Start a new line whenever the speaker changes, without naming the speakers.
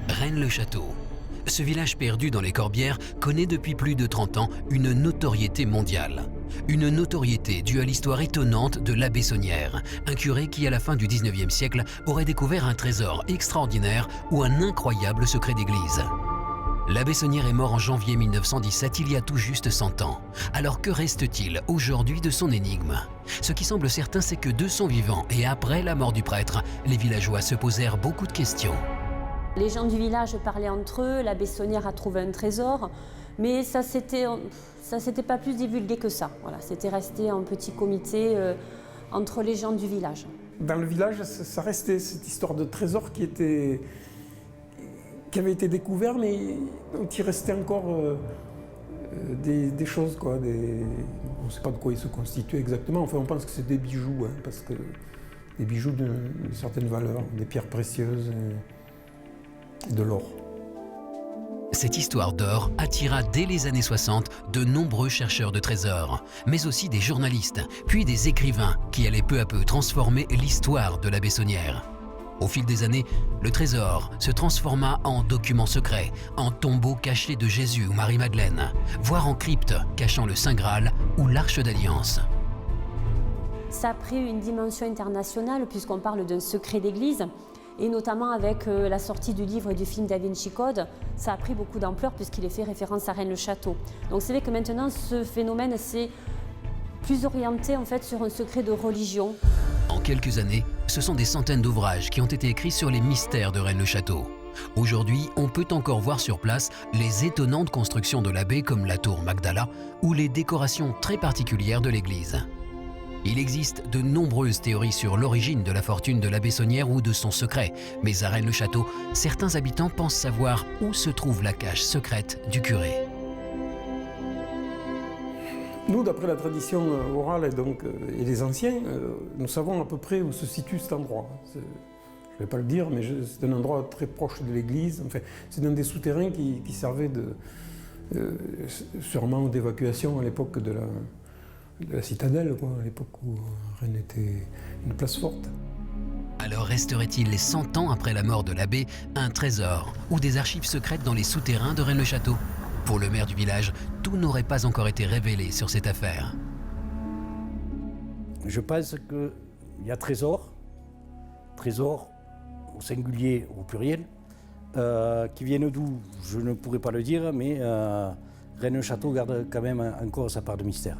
Rennes-le-Château. Ce village perdu dans les Corbières connaît depuis plus de 30 ans une notoriété mondiale. Une notoriété due à l'histoire étonnante de l'abbé Saunière, un curé qui à la fin du 19e siècle aurait découvert un trésor extraordinaire ou un incroyable secret d'église. L'abbé Saunière est mort en janvier 1917, il y a tout juste 100 ans. Alors que reste-t-il aujourd'hui de son énigme? Ce qui semble certain, c'est que de son vivant et après la mort du prêtre, les villageois se posèrent beaucoup de questions.
Les gens du village parlaient entre eux, l'abbé Saunière a trouvé un trésor, mais ça s'était pas plus divulgué que ça. Voilà, c'était resté en petit comité entre les gens du village.
Dans le village, ça restait cette histoire de trésor qui avait été découvert, mais qui restait encore des choses, quoi. On ne sait pas de quoi ils se constituent exactement. Enfin, on pense que c'est des bijoux, hein, parce que des bijoux d'une certaine valeur, des pierres précieuses et de l'or.
Cette histoire d'or attira dès les années 60 de nombreux chercheurs de trésors, mais aussi des journalistes, puis des écrivains qui allaient peu à peu transformer l'histoire de l'abbé Saunière. Au fil des années, le trésor se transforma en document secret, en tombeau caché de Jésus ou Marie-Madeleine, voire en crypte cachant le Saint Graal ou l'Arche d'Alliance.
Ça a pris une dimension internationale puisqu'on parle d'un secret d'église. Et notamment avec la sortie du livre et du film Da Vinci Code, ça a pris beaucoup d'ampleur puisqu'il est fait référence à Rennes-le-Château. Donc c'est vrai que maintenant, ce phénomène s'est plus orienté en fait sur un secret de religion.
En quelques années, ce sont des centaines d'ouvrages qui ont été écrits sur les mystères de Rennes-le-Château. Aujourd'hui, on peut encore voir sur place les étonnantes constructions de l'abbé comme la tour Magdala ou les décorations très particulières de l'église. Il existe de nombreuses théories sur l'origine de la fortune de l'abbé Saunière ou de son secret, mais à Rennes-le-Château, certains habitants pensent savoir où se trouve la cache secrète du curé.
Nous, d'après la tradition orale et les anciens, nous savons à peu près où se situe cet endroit. Je ne vais pas le dire, mais c'est un endroit très proche de l'église. Enfin, c'est dans des souterrains qui servaient sûrement d'évacuation à l'époque de la citadelle, quoi, à l'époque où Rennes était une place forte.
Alors resterait-il les 100 ans après la mort de l'abbé un trésor ou des archives secrètes dans les souterrains de Rennes-le-Château? Pour le maire du village, tout n'aurait pas encore été révélé sur cette affaire.
Je pense qu'il y a trésor au singulier, au pluriel, qui viennent d'où, je ne pourrais pas le dire, mais Rennes-le-Château garde quand même encore sa part de mystère.